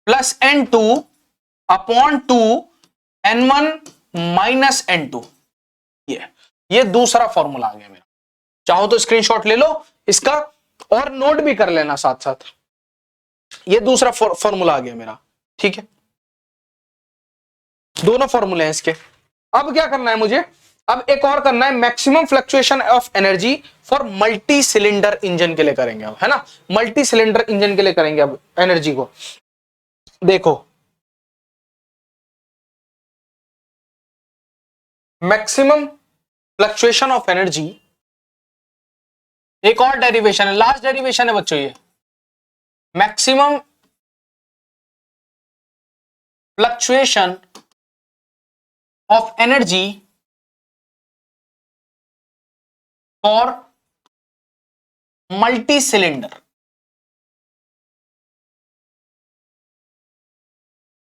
plus n2 upon 2 n1 minus n2, ये दूसरा फॉर्मूला आ गया मेरा। चाहो तो स्क्रीनशॉट ले लो इसका और नोट भी कर लेना साथ साथ, ये दूसरा फॉर्मूला आ गया मेरा। ठीक है, दोनों फॉर्मूले हैं इसके। अब क्या करना है मुझे, अब एक और करना है, maximum fluctuation of energy for multi cylinder engine के लिए करेंगे अब, है ना, मल्टी सिलेंडर इंजन के लिए करेंगे अब एनर्जी को। देखो मैक्सिमम फ्लक्चुएशन ऑफ एनर्जी, एक और डेरिवेशन है, लास्ट डेरिवेशन है बच्चों ये, maximum fluctuation of energy for multi cylinder,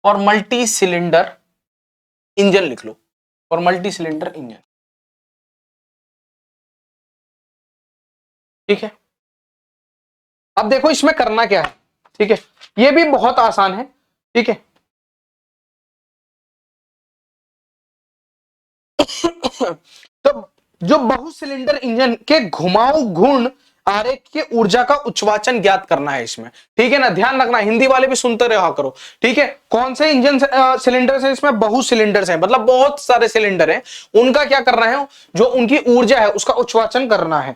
for multi cylinder engine लिख लो, फॉर मल्टी सिलेंडर इंजन। ठीक है, अब देखो इसमें करना क्या है। ठीक है, ये भी बहुत आसान है। ठीक है, तो जो बहु सिलेंडर इंजन के घुमाऊ घूर्ण आरेख के ऊर्जा का उच्चवाचन ज्ञात करना है इसमें। ठीक है ना, ध्यान रखना, हिंदी वाले भी सुनते रहा करो। ठीक है, कौन से इंजन सिलेंडर है इसमें, बहु सिलेंडर है, मतलब बहुत सारे सिलेंडर हैं, उनका क्या करना है, जो उनकी ऊर्जा है उसका उच्चवाचन करना है।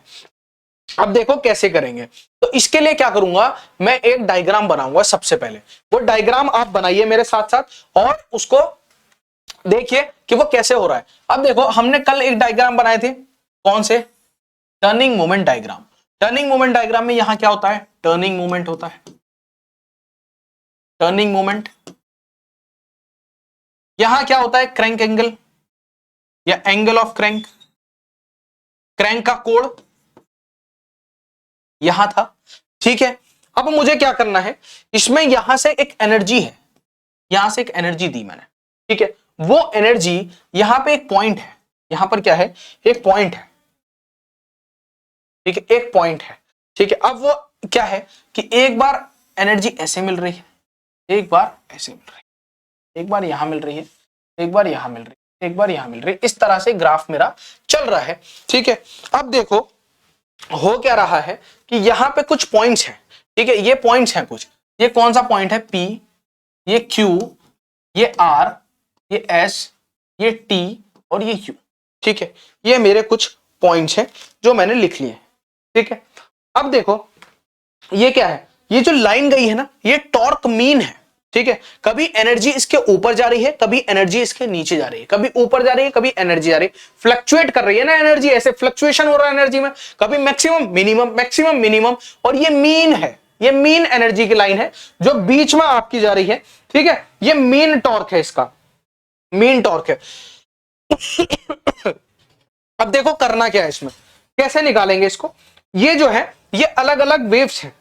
अब देखो कैसे करेंगे, तो इसके लिए क्या करूंगा, मैं एक डायग्राम बनाऊंगा। सबसे पहले वो डायग्राम आप बनाइए मेरे साथ साथ और उसको देखिए कि वो कैसे हो रहा है। अब देखो हमने कल एक डायग्राम बनाए थे, कौन से, turning moment diagram. Turning moment diagram में यहां क्या होता है, टर्निंग मोमेंट होता है, टर्निंग मोमेंट। यहां क्या होता है, क्रैंक एंगल या एंगल ऑफ क्रैंक, क्रैंक का कोण यहां था, ठीक है। अब मुझे क्या करना है, इसमें यहां से एक एनर्जी है, यहां से एक एनर्जी दी मैंने, ठीक है। वो एनर्जी यहां पे एक पॉइंट है, यहां पर क्या है, एक पॉइंट है, ठीक है, एक पॉइंट है, ठीक है। अब वो क्या है कि एक बार एनर्जी ऐसे मिल रही है, एक बार ऐसे मिल रही है, एक बार यहां मिल रही है, एक बार यहां मिल रही है, एक बार यहां मिल रही है, इस तरह से ग्राफ मेरा चल रहा है, ठीक है। अब देखो हो क्या रहा है कि यहां पे कुछ पॉइंट्स हैं, ठीक है, ये पॉइंट्स हैं कुछ, ये कौन सा पॉइंट है, P, ये Q, ये R, ये S, ये T और ये U, ठीक है। ये मेरे कुछ पॉइंट्स हैं जो मैंने लिख लिए, ठीक है। अब देखो ये क्या है, ये जो लाइन गई है ना, ये टॉर्क मीन है, ठीक है। कभी एनर्जी इसके ऊपर जा रही है, कभी एनर्जी इसके नीचे जा रही है, कभी ऊपर जा रही है, कभी एनर्जी जा रही है, फ्लक्चुएट कर रही है ना एनर्जी, ऐसे फ्लक्चुएशन हो रहा है एनर्जी में, कभी मैक्सिमम मिनिमम, और ये मीन है, ये मीन एनर्जी की लाइन है जो बीच में आपकी जा रही है, ठीक है। ये मीन टॉर्क है, इसका मीन टॉर्क है। अब देखो करना क्या है इसमें, कैसे निकालेंगे इसको, ये जो है ये अलग अलग वेव्स हैं,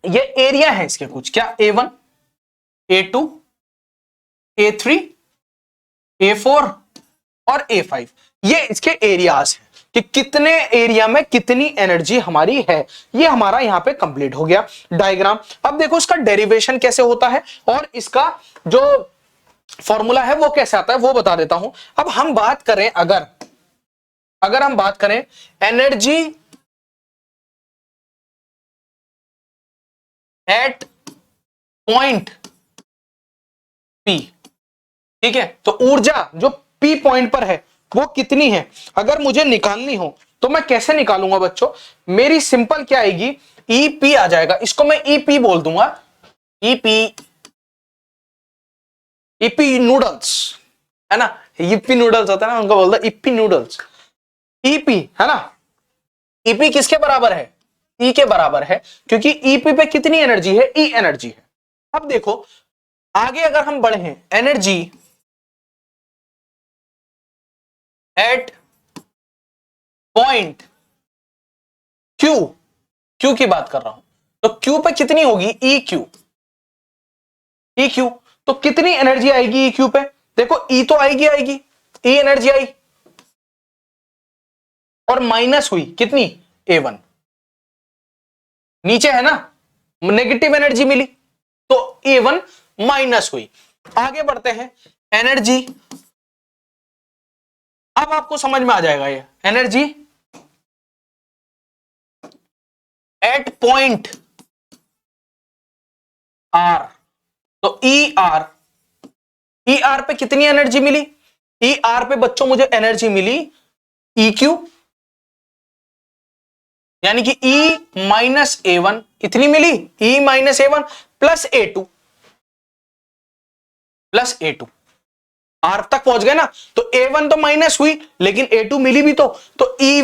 ये एरिया है इसके कुछ, क्या A1, A2, A3, A4 और A5, ये इसके एरियाज हैं कि कितने एरिया में कितनी एनर्जी हमारी है। ये हमारा यहां पे कंप्लीट हो गया डायग्राम। अब देखो इसका डेरिवेशन कैसे होता है और इसका जो फॉर्मूला है वो कैसे आता है वो बता देता हूं। अब हम बात करें, अगर हम बात करें एनर्जी एट पॉइंट P, ठीक है, तो ऊर्जा जो P पॉइंट पर है वो कितनी है, अगर मुझे निकालनी हो तो मैं कैसे निकालूंगा बच्चों, मेरी सिंपल क्या आएगी, EP आ जाएगा, इसको मैं EP बोल दूंगा, EP नूडल्स है ना, ईपी नूडल्स होता है ना, उनको बोलता ईपी नूडल्स, EP है ना। EP किसके बराबर है, E के बराबर है, क्योंकि EP पे कितनी एनर्जी है, E एनर्जी है। अब देखो आगे अगर हम बढ़े हैं, एनर्जी एट पॉइंट Q की बात कर रहा हूं, तो Q पे कितनी होगी, EQ, तो कितनी एनर्जी आएगी EQ पे, देखो E तो आएगी, E एनर्जी आई और माइनस हुई कितनी, A1, नीचे है ना, नेगेटिव एनर्जी मिली तो A1 माइनस हुई। आगे बढ़ते हैं, एनर्जी, अब आपको समझ में आ जाएगा ये एनर्जी एट पॉइंट R, तो ER पे कितनी एनर्जी मिली, ER पे बच्चों मुझे एनर्जी मिली EQ, यानी कि E माइनस A1 इतनी मिली, E minus A1 plus A2 R तक पहुंच गए ना, तो A1 तो माइनस हुई लेकिन A2 मिली भी, तो E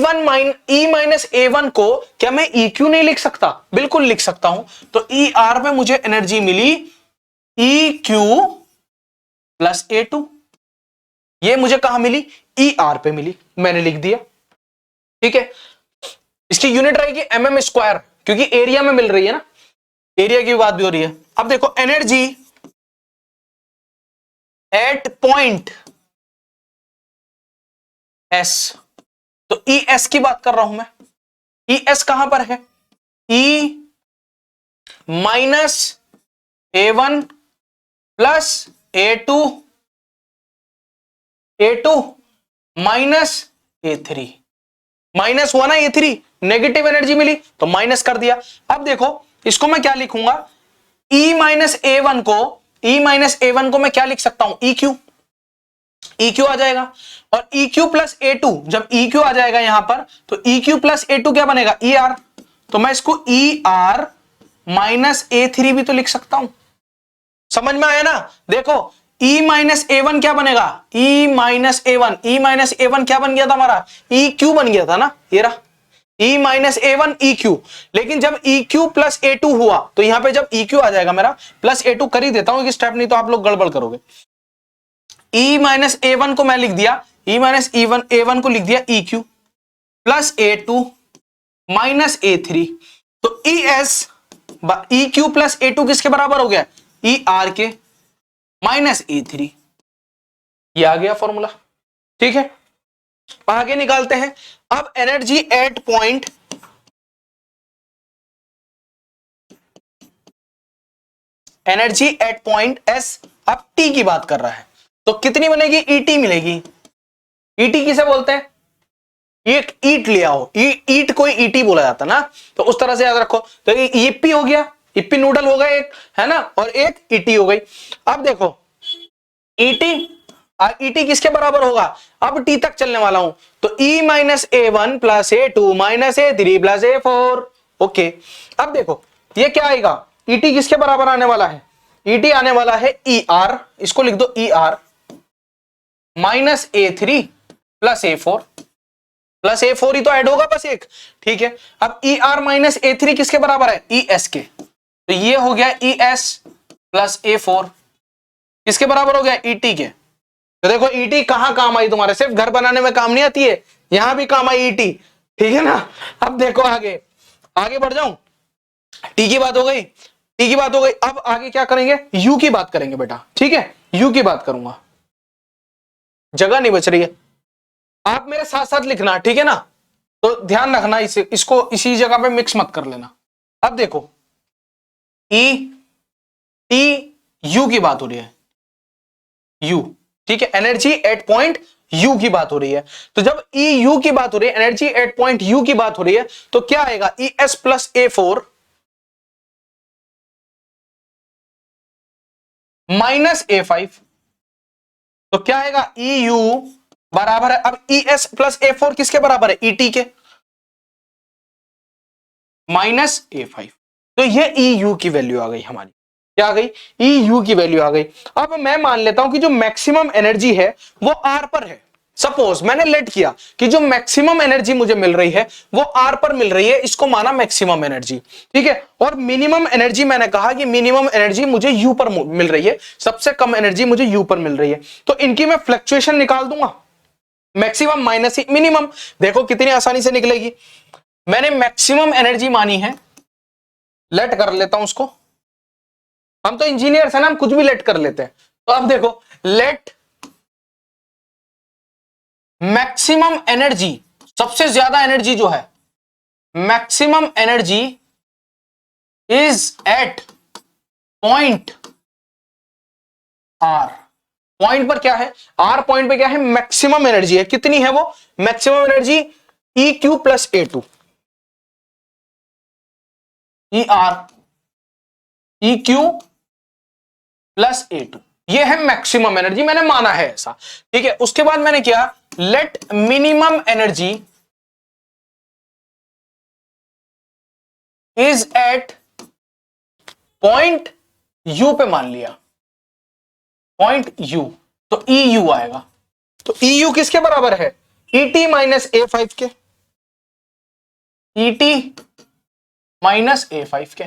माइनस A1 को क्या मैं EQ नहीं लिख सकता, बिल्कुल लिख सकता हूं। तो ER पे मुझे एनर्जी मिली EQ प्लस A2, ये मुझे कहां मिली, ER पे मिली, मैंने लिख दिया, ठीक है। इसकी यूनिट रहेगी mm², क्योंकि एरिया में मिल रही है ना, एरिया की बात भी हो रही है। अब देखो एनर्जी एट पॉइंट S, तो ES की बात कर रहा हूं मैं, ES कहां पर है, E minus A1 plus A2 minus A3, minus हुआ ना A3, नेगेटिव एनर्जी मिली तो माइनस कर दिया। अब देखो इसको मैं क्या लिखूंगा, E माइनस A1 को मैं क्या लिख सकता हूं, EQ आ जाएगा, और EQ प्लस A2, जब EQ आ जाएगा यहां पर तो EQ प्लस A2 क्या बनेगा, ER, तो मैं इसको ER माइनस A3 भी तो लिख सकता हूं, समझ में आया ना। देखो E माइनस A1 क्या बनेगा, E माइनस A1 क्या बन गया था हमारा, EQ बन गया था ना, ये रहा, E minus A one E Q, लेकिन जब E Q plus A two हुआ तो यहां पे जब ई क्यू आ जाएगा मेरा प्लस ए टू कर ही देता हूं कि स्टेप, नहीं तो आप लोग गड़बड़ करोगे। E माइनस ए वन को मैं लिख दिया, E माइनस ए वन को लिख दिया E Q plus A two minus A three, तो E S E Q plus A two किसके बराबर हो गया, ई आर के माइनस ए थ्री। ये आ गया फॉर्मूला, ठीक है। आगे निकालते हैं अब एनर्जी एट पॉइंट एस, अब टी की बात कर रहा है तो कितनी बनेगी, ईटी मिलेगी। ईटी किसे बोलते हैं, एक ईट ले आओ, ईट कोई ईटी बोला जाता ना, तो उस तरह से याद रखो। तो ये ईपी हो गया, ईपी नूडल हो गया एक, है ना, और एक ईटी हो गई। अब देखो ईटी, ईटी किसके बराबर होगा, अब टी तक चलने वाला हूं, तो E minus A one plus A two minus A three plus A four. Okay, अब देखो ये क्या आएगा, ईटी किसके बराबर आने वाला है, ईटी आने वाला है ई आर, इसको लिख दो ई R minus A three plus A four, plus A four ही तो ऐड होगा बस एक, ठीक है। अब ई आर माइनस ए थ्री किसके बराबर है, ई एस के, तो ये हो गया E S plus A four किसके बराबर हो गया, ईटी के। तो देखो ईटी कहां काम आई तुम्हारे, सिर्फ घर बनाने में काम नहीं आती है, यहां भी काम आई ईटी, ठीक है ना। अब देखो आगे, आगे बढ़ जाऊं, टी की बात हो गई, टी की बात हो गई, अब आगे क्या करेंगे, यू की बात करेंगे बेटा, ठीक है, यू की बात करूंगा, जगह नहीं बच रही है, आप मेरे साथ साथ लिखना, ठीक है ना, तो ध्यान रखना इसको इसी जगह पे मिक्स मत कर लेना। अब देखो ई टी यू की बात हो रही है, यू, ठीक है, एनर्जी एट पॉइंट यू की बात हो रही है, तो जब ई यू की बात हो रही है, एनर्जी एट पॉइंट यू की बात हो रही है, तो क्या आएगा, E S plus A four minus A five, तो क्या आएगा, ई यू बराबर है, अब E S plus A four किसके बराबर है, ईटी के माइनस ए फाइव, तो ये ई यू की वैल्यू आ गई हमारी, क्या आ गई, ई यू की वैल्यू आ गई। अब मैं मान लेता हूं कि जो मैक्सिमम एनर्जी है वो आर पर है, सपोज मैंने लेट किया कि जो मैक्सिमम एनर्जी मुझे मिल रही है वो आर पर मिल रही है, इसको माना मैक्सिमम एनर्जी, ठीक है। और मिनिमम एनर्जी मैंने कहा कि मिनिमम एनर्जी मुझे यू पर मिल रही है, सबसे कम एनर्जी मुझे यू पर मिल रही है, तो इनकी मैं फ्लक्चुएशन निकाल दूंगा, मैक्सिमम माइनस मिनिमम, देखो कितनी आसानी से निकलेगी। मैंने मैक्सिमम एनर्जी मानी है, लेट कर लेता हूं उसको, हम तो इंजीनियर्स हैं ना, हम कुछ भी लेट कर लेते हैं। तो अब देखो लेट मैक्सिमम एनर्जी, सबसे ज्यादा एनर्जी जो है, maximum energy is at point R, point पर क्या है, आर पॉइंट पे क्या है, मैक्सिमम एनर्जी है, कितनी है वो, maximum energy E Q plus A two, E R E Q plus A two, ये है मैक्सिमम एनर्जी, मैंने माना है ऐसा, ठीक है। उसके बाद मैंने किया let minimum energy is at point U पे मान लिया, पॉइंट यू, तो ई यू आएगा, तो ई यू किसके बराबर है, ईटी माइनस ए फाइव के, ईटी माइनस ए फाइव के,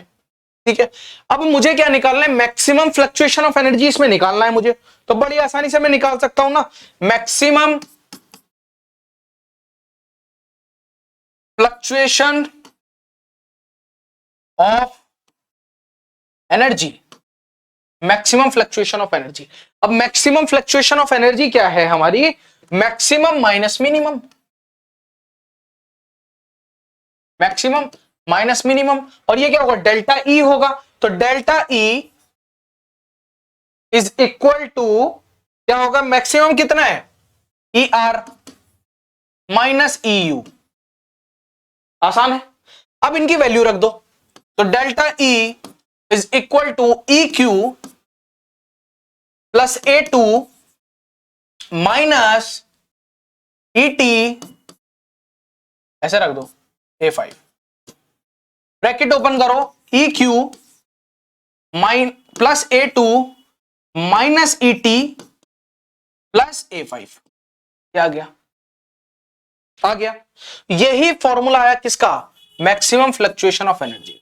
ठीक है। अब मुझे क्या निकालना है, मैक्सिमम फ्लक्चुएशन ऑफ एनर्जी इसमें निकालना है मुझे, तो बड़ी आसानी से मैं निकाल सकता हूं ना, maximum fluctuation of energy, maximum fluctuation of energy. अब मैक्सिमम फ्लक्चुएशन ऑफ एनर्जी क्या है हमारी, maximum minus minimum, maximum minus minimum, और ये क्या होगा, डेल्टा ई होगा, तो delta E is equal to क्या होगा, मैक्सिमम कितना है, E R minus E U, आसान है। अब इनकी वैल्यू रख दो, तो delta E is equal to E Q plus A two minus E T, ऐसे रख दो, ए फाइव, ब्रैकेट ओपन करो, E Q plus A two minus E T plus A five, क्या आ गया, आ गया। यही फॉर्मूला आया किसका, मैक्सिमम फ्लक्चुएशन ऑफ एनर्जी।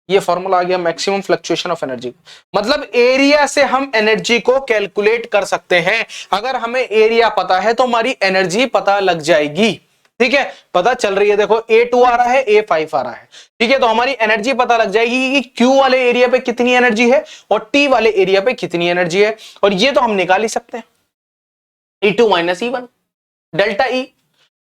ये फॉर्मूला आ गया मैक्सिमम फ्लक्चुएशन ऑफ एनर्जी। मतलब एरिया से हम एनर्जी को कैलकुलेट कर सकते हैं। अगर हमें एरिया पता है तो हमारी एनर्जी पता लग जाएगी। ठीक है, पता चल रही है, देखो A2 आ रहा है, A5 आ रहा है। ठीक है, तो हमारी एनर्जी पता लग जाएगी कि Q वाले एरिया पे कितनी एनर्जी है और T वाले एरिया पे कितनी एनर्जी है। और ये तो हम निकाल ही सकते हैं, E2 minus E1 delta E।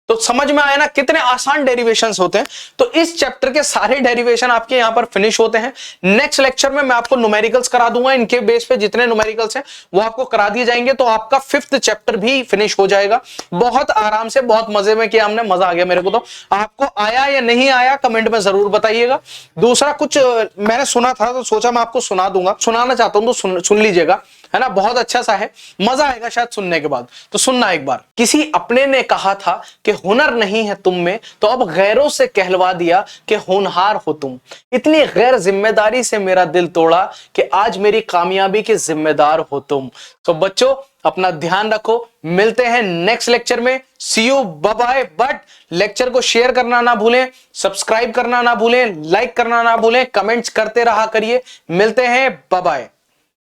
तो समझ में आया ना कितने आसान डेरिवेशंस होते हैं। तो इस चैप्टर के सारे डेरिवेशन आपके यहां पर फिनिश होते हैं। नेक्स्ट लेक्चर में मैं आपको न्यूमेरिकल्स करा दूंगा, इनके बेस पे जितने न्यूमेरिकल्स हैं वो आपको करा दिए जाएंगे। तो आपका 5th चैप्टर भी फिनिश हो जाएगा। बहुत आराम से, बहुत मजे में किया हमने, मजा आ गया मेरे को। तो आपको आया या नहीं आया कमेंट में जरूर बताइएगा। दूसरा कुछ मैंने सुना था तो सोचा मैं आपको सुना दूंगा, सुनाना चाहता हूं तो सुन लीजिएगा, है ना, बहुत अच्छा सा है, मजा आएगा शायद सुनने के बाद। तो सुनना एक बार। किसी अपने ने कहा था कि हुनर नहीं है तुम में, तो अब गैरों से कहलवा दिया कि होनहार हो तुम। इतनी गैर जिम्मेदारी से मेरा दिल तोड़ा कि आज मेरी कामयाबी के जिम्मेदार हो तुम। तो बच्चों अपना ध्यान रखो, मिलते हैं नेक्स्ट लेक्चर में। See you, bye bye. But lecture को शेयर करना ना भूलें, सब्सक्राइब करना ना भूलें, लाइक करना ना भूलें, कमेंट्स करते रहा करिए। मिलते हैं, बाय बाय।